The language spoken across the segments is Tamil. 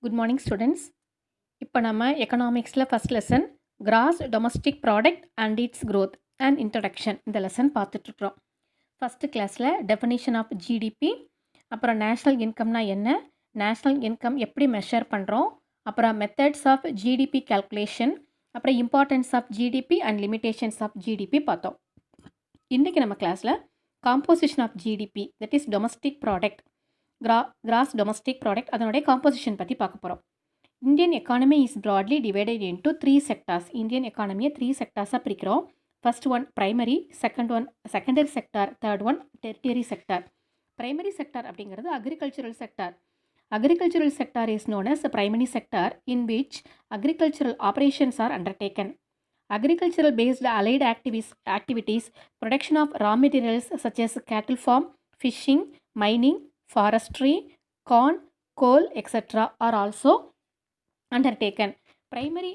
Good morning students. இப்போ நம்ம எக்கனாமிக்ஸில் first lesson gross domestic product and its growth and introduction இந்த லெசன் பார்த்துட்ருக்குறோம். ஃபஸ்ட்டு கிளாஸில் டெஃபினிஷன் ஆஃப் ஜிடிபி, அப்புறம் நேஷ்னல் இன்கம்னா என்ன, நேஷ்னல் இன்கம் எப்படி மெஷர் பண்ணுறோம், அப்புறம் மெத்தட்ஸ் ஆஃப் ஜிடிபி கால்குலேஷன், அப்புறம் importance of GDP and limitations of GDP பார்த்தோம். இன்றைக்கி நம்ம கிளாஸில் composition of GDP, that is domestic product, gross domestic product அதனுடைய காம்போசிஷன் பற்றி பார்க்க போகிறோம். Indian economy is broadly divided into 3 sectors. Indian எக்கானமியை 3 செக்டார்ஸாக பிரிக்கிறோம். First one primary, second one secondary sector, third one tertiary sector. Primary sector அப்படிங்கிறது agricultural sector. Agricultural sector is known as the primary sector in which agricultural operations are undertaken. Agricultural based allied activities, production of raw materials such as cattle farm, fishing, mining, forestry, corn, coal, etc. are also undertaken. Primary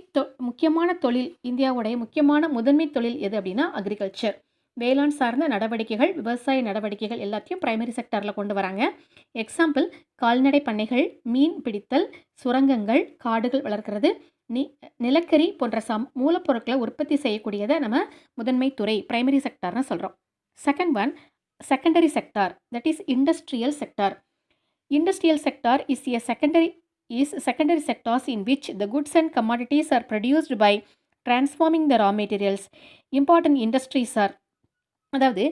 முக்கியமான தொழில், இந்தியாவுடைய முக்கியமான முதன்மை தொழில் எது அப்படின்னா அக்ரிகல்ச்சர். வேளாண் சார்ந்த நடவடிக்கைகள், விவசாய நடவடிக்கைகள் எல்லாத்தையும் பிரைமரி செக்டாரில் கொண்டு வராங்க. எக்ஸாம்பிள் கால்நடை பண்ணைகள், மீன் பிடித்தல், சுரங்கங்கள், காடுகள் வளர்க்கிறது, நிலக்கரி போன்ற மூலப்பொருட்களை உற்பத்தி செய்யக்கூடியதை நம்ம முதன்மை துறை பிரைமரி செக்டார்னு சொல்கிறோம். Second one secondary sector, that is industrial sector. Industrial sector is secondary sectors in which the goods and commodities are produced by transforming the raw materials. Important industries are, அதாவது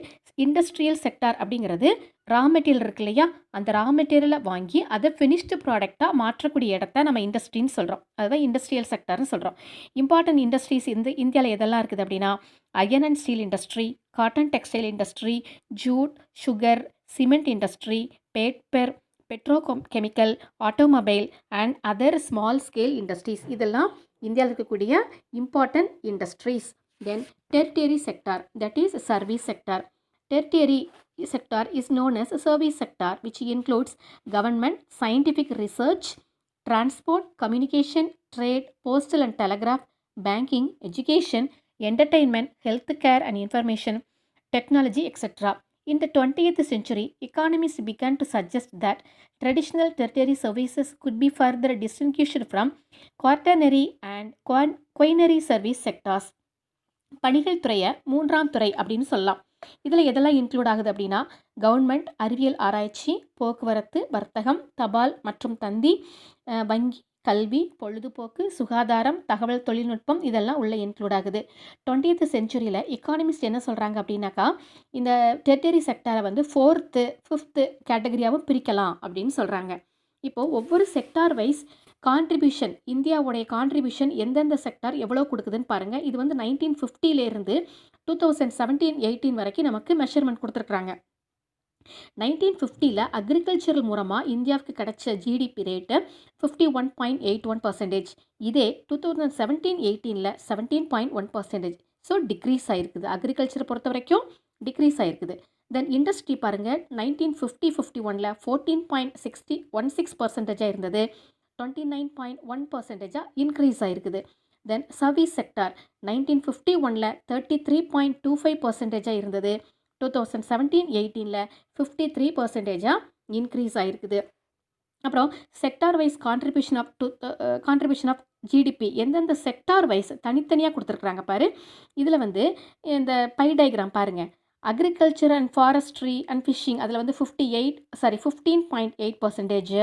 இண்டஸ்ட்ரியல் செக்டார் அப்படிங்கிறது ரா மெட்டீரியல் இருக்கு இல்லையா, அந்த ரா மெட்டீரியலை வாங்கி அதை ஃபினிஷ்டு ப்ராடக்டாக மாற்றக்கூடிய இடத்த நம்ம இண்டஸ்ட்ரின்னு சொல்கிறோம். அதுதான் இண்டஸ்ட்ரியல் செக்டார்னு சொல்கிறோம். இம்பார்ட்டன்ட் இண்டஸ்ட்ரீஸ் இந்தியாவில் எதெல்லாம் இருக்குது அப்படின்னா iron and steel industry, cotton textile industry, jute, sugar, cement industry, paper, petrochemical, automobile and other small scale industries இதெல்லாம் இந்தியாவில் இருக்கக்கூடிய important industries. Then tertiary sector, that is service sector. Tertiary sector is known as service sector, which includes government, scientific research, transport, communication, trade, postal and telegraph, banking, education, entertainment, healthcare and information, technology, etc. In the 20th century, economists began to suggest that traditional tertiary services could be further distinguished from quaternary and quinary service sectors. பணிகள் துறையை மூன்றாம் துறை அப்படின்னு சொல்லலாம். இதில் எதெல்லாம் இன்க்ளூட் ஆகுது அப்படின்னா கவர்மெண்ட், அறிவியல் ஆராய்ச்சி, போக்குவரத்து, வர்த்தகம், தபால் மற்றும் தந்தி, வங்கி, கல்வி, பொழுதுபோக்கு, சுகாதாரம், தகவல் தொழில்நுட்பம் இதெல்லாம் உள்ளே இன்க்ளூட் ஆகுது. 20th செஞ்சுரியில் எக்கானமிஸ்ட் என்ன சொல்கிறாங்க அப்படின்னாக்கா இந்த டெரிட்டரி செக்டாரை வந்து 4th, 5th கேட்டகரியாகவும் பிரிக்கலாம் அப்படின்னு சொல்கிறாங்க. இப்போது ஒவ்வொரு செக்டார் வைஸ் கான்ட்ரிபியூஷன், இந்தியாவுடைய கான்ட்ரிபியூஷன் எந்தெந்த செக்டார் எவ்வளோ கொடுக்குதுன்னு பாருங்கள். இது வந்து 1950லேருந்து 2017-18 வரைக்கும் நமக்கு மெஷர்மெண்ட் கொடுத்துருக்குறாங்க. 1950ல் அக்ரிகல்ச்சரல் மூலமாக இந்தியாவுக்கு கிடைச்ச ஜிடிபி ரேட்டு 51.81%. இதே 2017-18ல் 17.1%. ஸோ டிக்ரீஸ் ஆகிருக்குது. அக்ரிகல்ச்சரை பொறுத்த வரைக்கும் டிக்ரீஸ் ஆகிருக்குது. தென் இண்டஸ்ட்ரி பாருங்கள், 1950-51ல் 14.16% இருந்தது, 29.1% இன்க்ரீஸ் ஆகிருக்குது. தென் சர்வீஸ் செக்டார் 1951ல் 33.25% இருந்தது, 2017-18ல் 53% இன்க்ரீஸ் ஆகிருக்குது. அப்புறம் sector wise contribution of GDP எந்தெந்த செக்டார் வைஸ் தனித்தனியாக கொடுத்துருக்குறாங்க பாரு. இதில் வந்து இந்த பை டயக்ராம் பாருங்கள். Agriculture and forestry and fishing அதில் வந்து 15.8%.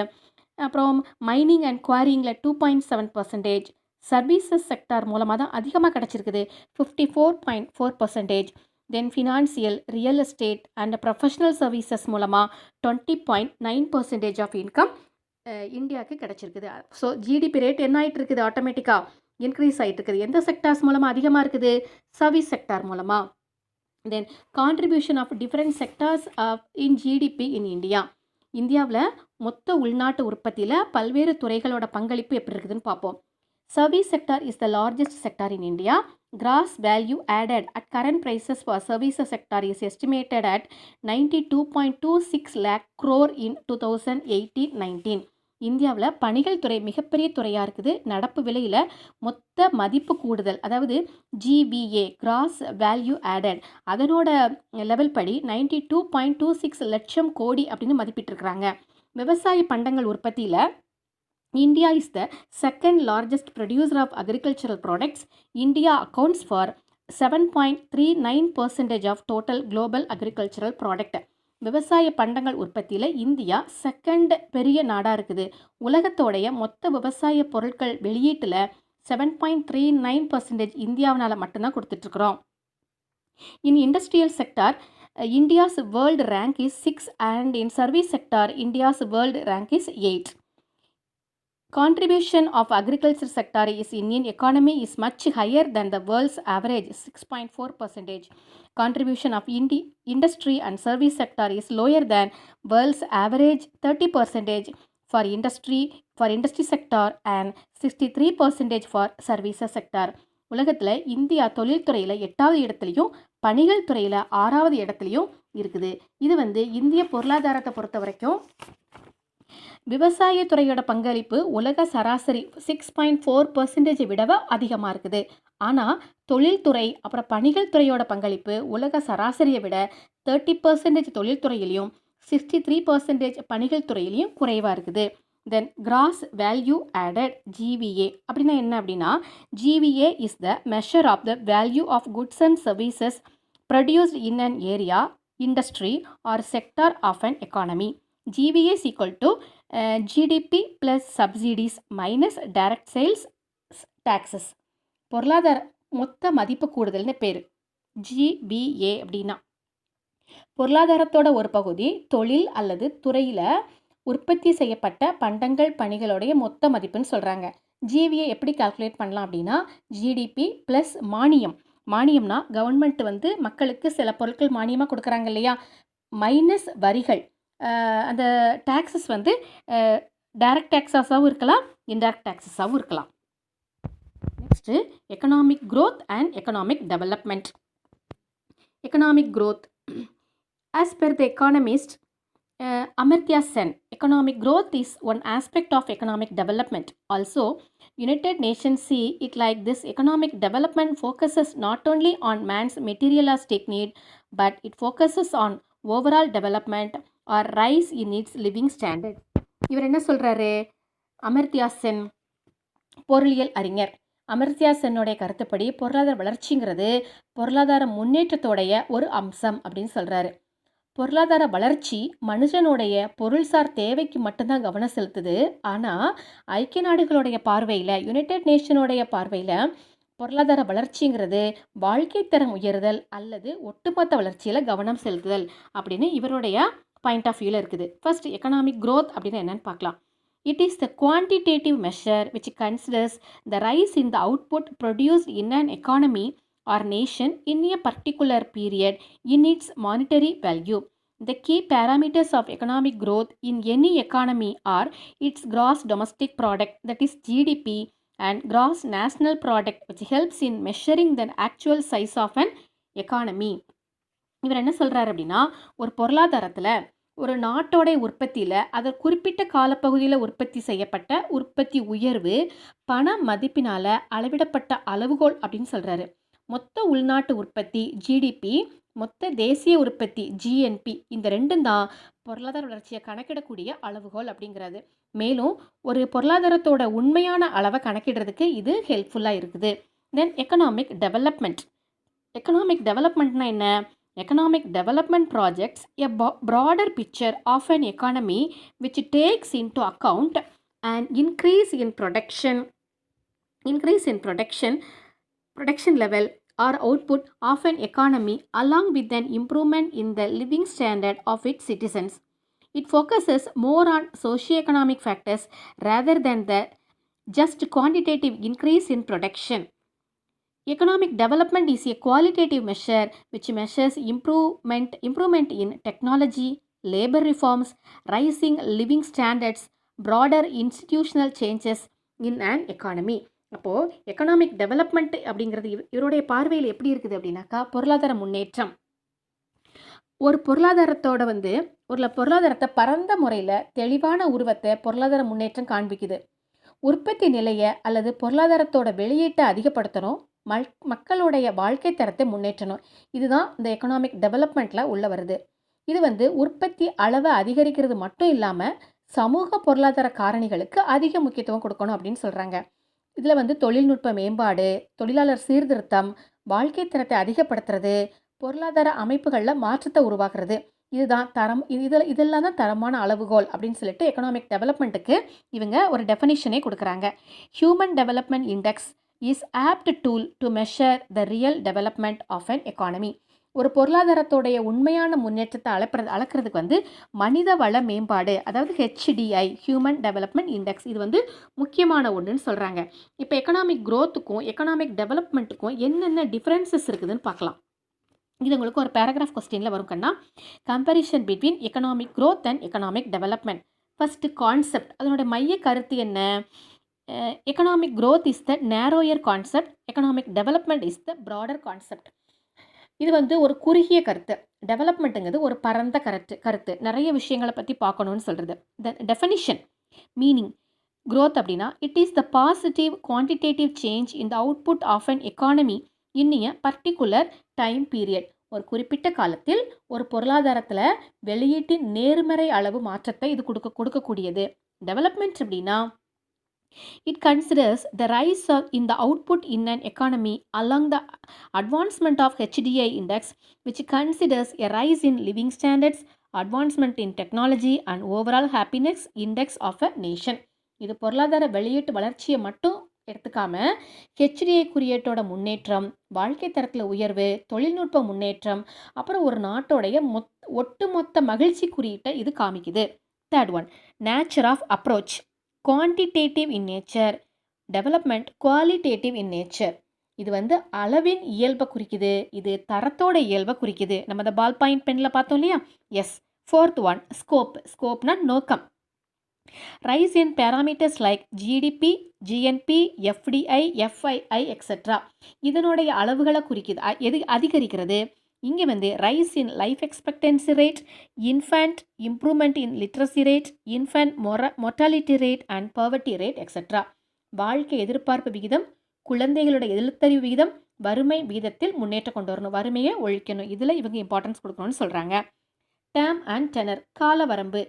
அப்புறம் மைனிங் அண்ட் குவாரிங்கில் 2.7%. சர்வீசஸ் செக்டார் மூலமாக தான் அதிகமாக கிடச்சிருக்குது, 54.4%. Then financial, real estate and professional services மூலமாக 20.9% ஆஃப் இன்கம் இந்தியாவுக்கு கிடச்சிருக்குது. ஸோ ஜிடிபி ரேட் என்ன ஆகிட்டு இருக்குது, ஆட்டோமேட்டிக்காக இன்க்ரீஸ் ஆகிட்டு இருக்குது. எந்த செக்டார்ஸ் மூலமாக அதிகமாக இருக்குது, சர்வீஸ் செக்டார் மூலமாக. Then contribution of different sectors in GDP in India. இந்தியாவில் மொத்த உள்நாட்டு உற்பத்தியில் பல்வேறு துறைகளோட பங்களிப்பு எப்படி இருக்குதுன்னு பார்ப்போம். Service sector is the largest sector in India. Gross value added at current prices for services sector is estimated at 92.26 lakh crore in 2018-19. இந்தியாவில் பணிகள் துறை மிகப்பெரிய துறையாக இருக்குது. நடப்பு விலையில் மொத்த மதிப்பு கூடுதல், அதாவது ஜிவிஏ கிராஸ் வேல்யூ ஆடட், அதனோட லெவல் படி 92.26 லட்சம் கோடி அப்படின்னு மதிப்பிட்டிருக்கிறாங்க. விவசாய பண்டங்கள் உற்பத்தியில் India is the second largest producer of agricultural products. India accounts for 7.39% of total global agricultural product. விவசாய பண்டங்கள் உற்பத்தியில் இந்தியா செகண்ட் பெரிய நாடாக இருக்குது. உலகத்தோடைய மொத்த விவசாய பொருட்கள் வெளியீட்டில் 7.39% இந்தியாவினால் மட்டும்தான் கொடுத்துட்ருக்குறோம். In industrial sector, India's world rank is 6 and in service sector, India's world rank is 8. Contribution of agriculture sector is Indian economy is much higher than the world's average 6.4%. Contribution of industry and service sector is lower than world's average 30% for industry sector and 63% for services sector. உலகத்தில் இந்தியா தொழில்துறையில் 8வது இடத்துலையும் பணிகள் துறையில் 6வது இடத்துலையும் இருக்குது. இது இந்திய பொருளாதாரத்தை பொறுத்த வரைக்கும் விவசாயத்துறையோட பங்களிப்பு உலக சராசரி 6.4% விடவா அதிகமாக இருக்குது. ஆனால் தொழில்துறை அப்புறம் பணிகள் துறையோட பங்களிப்பு உலக சராசரியை விட 30% தொழில்துறையிலையும் 63% பணிகள் துறையிலையும் குறைவாக இருக்குது. Then gross value added GVA அப்படின்னா என்ன அப்படின்னா, GVA is the measure of the value of goods and services produced in an area, industry or sector of an economy. GVA is equal to GDP plus subsidies minus direct sales taxes. பொருளாதார மொத்த மதிப்பு கூடுதல்னு பேர். GVA அப்படின்னா பொருளாதாரத்தோட ஒரு பகுதி தொழில் அல்லது துறையில் உற்பத்தி செய்யப்பட்ட பண்டங்கள் பணிகளுடைய மொத்த மதிப்புன்னு சொல்கிறாங்க. GVA எப்படி கால்குலேட் பண்ணலாம் அப்படின்னா, GDP ப்ளஸ் மானியம்னா கவர்மெண்ட் மக்களுக்கு சில பொருட்கள் மானியமாக கொடுக்குறாங்க இல்லையா, மைனஸ் வரிகள். அந்த டேக்ஸஸ் டைரக்ட் டேக்ஸஸாகவும் இருக்கலாம், இன்டைரக்ட் டேக்ஸஸாகவும் இருக்கலாம். Next economic growth and economic development. Economic growth as per the economist Amartya Sen, economic growth is one aspect of economic development. Also, United Nations see it like this: economic development focuses not only on man's materialistic need, but it focuses on overall development or rise in its living standard. இவர் என்ன சொல்கிறாரு? அமர்த்தியா சென் பொருளியல் அறிஞர். அமர்த்தியா சென்னுடைய கருத்துப்படி பொருளாதார வளர்ச்சிங்கிறது பொருளாதார முன்னேற்றத்தோடைய ஒரு அம்சம் அப்படின்னு சொல்கிறாரு. பொருளாதார வளர்ச்சி மனுஷனுடைய பொருள்சார் தேவைக்கு மட்டும்தான் கவனம் செலுத்துது. ஆனால் ஐக்கிய நாடுகளுடைய பார்வையில், யுனைடெட் நேஷனுடைய பார்வையில் பொருளாதார வளர்ச்சிங்கிறது வாழ்க்கை தரம் உயர்தல் அல்லது ஒட்டுமொத்த வளர்ச்சியில் கவனம் செலுத்துதல் அப்படின்னு இவருடைய பாயிண்ட் ஆஃப் வியூவில் இருக்குது. ஃபர்ஸ்ட் எக்கனாமிக் growth அப்படின்னு என்னன்னு பார்க்கலாம். It is the quantitative measure which considers the rise in the output produced in an economy or nation in a particular period in its monetary value. The key parameters of economic growth in any economy are its gross domestic product, that is GDP, and gross national product, which helps in measuring the actual size of an economy. இவர் என்ன சொல்கிறார் அப்படின்னா, ஒரு பொருளாதாரத்தில் ஒரு நாட்டோட உற்பத்தியில் அதை குறிப்பிட்ட காலப்பகுதியில் உற்பத்தி செய்யப்பட்ட உற்பத்தி உயர்வு பண மதிப்பினால் அளவிடப்பட்ட அளவுகோல் அப்படின்னு சொல்கிறாரு. மொத்த உள்நாட்டு உற்பத்தி GDP, மொத்த தேசிய உற்பத்தி GNP, இந்த ரெண்டும் தான் பொருளாதார வளர்ச்சியை கணக்கிடக்கூடிய அளவுகோல் அப்படிங்கிறது. மேலும் ஒரு பொருளாதாரத்தோட உண்மையான அளவை கணக்கிடுறதுக்கு இது ஹெல்ப்ஃபுல்லாக இருக்குது. Then economic development. எக்கனாமிக் டெவலப்மெண்ட்னா என்ன? Economic development projects a broader picture of an economy which takes into account and increase in production level or output of an economy along with an improvement in the living standard of its citizens. It focuses more on socio-economic factors rather than the just quantitative increase in production. Economic development is a qualitative measure which measures improvement in technology, labor reforms, rising living standards, broader institutional changes in an economy. அப்போது எக்கனாமிக் டெவலப்மெண்ட் அப்படிங்கிறது இவருடைய பார்வையில் எப்படி இருக்குது அப்படின்னாக்கா, பொருளாதார முன்னேற்றம். ஒரு பொருளாதாரத்தோட ஒரு பொருளாதாரத்தை பரந்த முறையில் தெளிவான உருவத்தை பொருளாதார முன்னேற்றம் காண்பிக்குது. உற்பத்தி நிலையை அல்லது பொருளாதாரத்தோட வெளியீட்டை அதிகப்படுத்தணும், மக்களுடைய வாழ்க்கை தரத்தை முன்னேற்றணும். இதுதான் இந்த எக்கனாமிக் டெவலப்மெண்ட்டில் உள்ள வருது. இது உற்பத்தி அளவை அதிகரிக்கிறது மட்டும் இல்லாமல் சமூக பொருளாதார காரணிகளுக்கு அதிக முக்கியத்துவம் கொடுக்கணும் அப்படின்னு சொல்கிறாங்க. இதில் வந்து தொழில்நுட்ப மேம்பாடு, தொழிலாளர் சீர்திருத்தம், வாழ்க்கை தரத்தை அதிகப்படுத்துறது, பொருளாதார அமைப்புகளில் மாற்றத்தை உருவாக்குறது, இதுதான் தரம். இதெல்லாம் தான் தரமான அளவுகோல் அப்படின்னு சொல்லிட்டு எக்கனாமிக் டெவலப்மெண்ட்டுக்கு இவங்க ஒரு டெஃபனிஷனே கொடுக்குறாங்க. Human development index is apt tool to measure the real development of an economy. ஒரு பொருளாதாரத்தோடைய உண்மையான முன்னேற்றத்தை அளக்கிறதுக்கு வந்து மனித வள மேம்பாடு, அதாவது HDI, ஹியூமன் டெவலப்மெண்ட் இண்டெக்ஸ், இது வந்து முக்கியமான ஒன்றுன்னு சொல்கிறாங்க. இப்போ எக்கனாமிக் க்ரோத்துக்கும் எக்கனாமிக் டெவலப்மெண்ட்டுக்கும் என்னென்ன டிஃப்ரென்சஸ் இருக்குதுன்னு பார்க்கலாம். இது உங்களுக்கு ஒரு பேராகிராஃப் கொஸ்டினில் வரும் கண்ணா. Comparison between economic growth and economic development. First concept, அதனுடைய மைய கருத்து என்ன? Economic growth is the narrower concept, economic development is the broader concept. இது வந்து ஒரு குறுகிய கருத்து. டெவலப்மெண்ட்டுங்கிறது ஒரு பரந்த கருத்து நிறைய விஷயங்களை பற்றி பார்க்கணும்னு சொல்கிறது. த டெஃபனிஷன் மீனிங் க்ரோத் அப்படின்னா it is the positive quantitative change in the output of an economy in a particular time period. ஒரு குறிப்பிட்ட காலத்தில் ஒரு பொருளாதாரத்தில் வெளியீட்டின் நேர்மறை அளவு மாற்றத்தை இது கொடுக்கக்கூடியது. டெவலப்மெண்ட் அப்படின்னா it considers the rise in the output in an economy along the advancement of HDI index, which considers a rise in living standards, advancement in technology and overall happiness index of a nation. இது பொருளாதார வெளியீட்டு வளர்ச்சியை மட்டும் எடுத்துக்காம HDI குறியீட்டோட முன்னேற்றம், வாழ்க்கை தரத்தில் உயர்வு, தொழில்நுட்ப முன்னேற்றம், அப்புறம் ஒரு நாட்டோடைய ஒட்டுமொத்த மகிழ்ச்சி குறியீட்டை இது காமிக்குது. Third one, nature of approach. Quantitative in nature, development qualitative in nature. இது வந்து அளவின் இயல்பை குறிக்குது, இது தரத்தோட இயல்பை குறிக்குது. நம்ம அந்த பால் பாயிண்ட் பென்னில் பார்த்தோம் இல்லையா? எஸ். ஃபோர்த் ஒன், ஸ்கோப்னா நோக்கம். Rise in parameters like GDP, GNP, FDI, FII etcetera. இதனுடைய அளவுகளை குறிக்குது, எது அதிகரிக்கிறது. இங்கே வந்து rise in life expectancy rate, infant improvement in literacy rate, infant mortality rate and poverty rate etcetera. வாழ்க்கை எதிர்பார்ப்பு விகிதம், குழந்தைகளோட எழுத்தறிவு விகிதம், வறுமை விகிதத்தில் முன்னேற்றம் கொண்டு வரணும், வறுமையை ஒழிக்கணும். இதில் இவங்க இம்பார்ட்டன்ஸ் கொடுக்கணும்னு சொல்கிறாங்க. டேர்ம் அண்ட் டெனர், கால வரம்பு.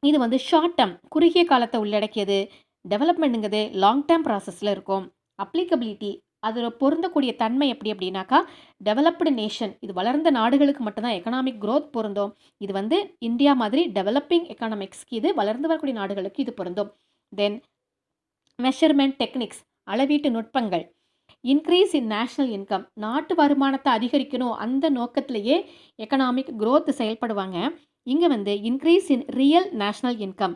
இது வந்து ஷார்ட் டேர்ம், குறுகிய காலத்தை உள்ளடக்கியது. டெவலப்மெண்ட்டுங்கிறது லாங் டேர்ம் ப்ராசஸில் இருக்கும். அப்ளிகபிலிட்டி, அதில் பொருந்தக்கூடிய தன்மை எப்படி அப்படின்னாக்கா டெவலப்டு நேஷன், இது வளர்ந்த நாடுகளுக்கு மட்டும்தான் எக்கனாமிக் க்ரோத் பொருந்தும். இது வந்து இந்தியா மாதிரி டெவலப்பிங் எக்கனாமிக்ஸ்க்கு, இது வளர்ந்து வரக்கூடிய நாடுகளுக்கு இது பொருந்தும். தென் மெஷர்மெண்ட் டெக்னிக்ஸ், அளவீட்டு நுட்பங்கள். இன்க்ரீஸ் இன் நேஷ்னல் இன்கம், நாட்டு வருமானத்தை அதிகரிக்கணும், அந்த நோக்கத்திலேயே எக்கனாமிக் க்ரோத் செயல்படுவாங்க. இங்கே வந்து increase in real national income,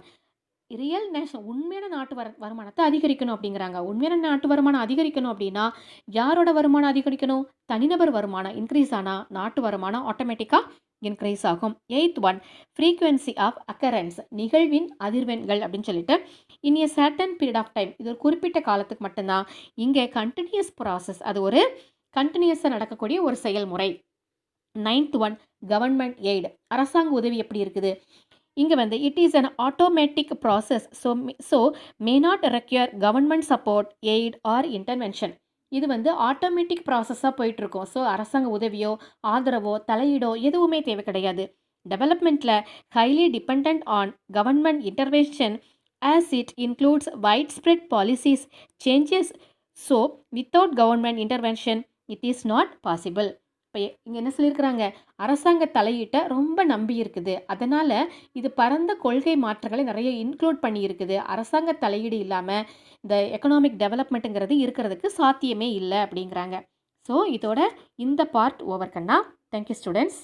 real national உண்மையான நாட்டு வருமானத்தை அதிகரிக்கணும் அப்படிங்கிறாங்க. உண்மையான நாட்டு வருமானம் அதிகரிக்கணும் அப்படின்னா யாரோட வருமானம் அதிகரிக்கணும்? தனிநபர் வருமானம் இன்க்ரீஸ் ஆனால் நாட்டு வருமானம் ஆட்டோமேட்டிக்காக இன்க்ரீஸ் ஆகும். Eighth one, frequency of occurrence, நிகழ்வின் அதிர்வெண்கள் அப்படின்னு சொல்லிட்டு in a certain period of time, இது ஒரு குறிப்பிட்ட காலத்துக்கு மட்டும்தான். இங்கே கண்டினியூஸ் ப்ராசஸ், அது ஒரு கண்டினியூஸாக நடக்கக்கூடிய ஒரு செயல்முறை. நைன்த் ஒன், கவர்மெண்ட் எய்டு, அரசாங்க உதவி எப்படி இருக்குது? இங்கே வந்து it is an automatic process, so may not require government support, aid or intervention. இது வந்து ஆட்டோமேட்டிக் ப்ராசஸாக போயிட்டுருக்கோம். ஸோ அரசாங்க உதவியோ ஆதரவோ தலையீடோ எதுவுமே தேவை கிடையாது. டெவலப்மெண்ட்டில் highly depend on government intervention as it includes widespread policies changes. So without government intervention it is not possible. இப்போ இங்கே என்ன சொல்லியிருக்கிறாங்க? அரசாங்க தலையீட்டை ரொம்ப நம்பி இருக்குது, அதனால் இது பரந்த கொள்கை மாற்றங்களை நிறைய இன்க்ளூட் பண்ணி இருக்குது. அரசாங்க தலையீடு இல்லாமல் இந்த எக்கனாமிக் டெவலப்மெண்ட்டுங்கிறது இருக்கிறதுக்கு சாத்தியமே இல்லை அப்படிங்கிறாங்க. ஸோ இதோட இந்த பார்ட் ஓவர் கண்ணா. Thank you students.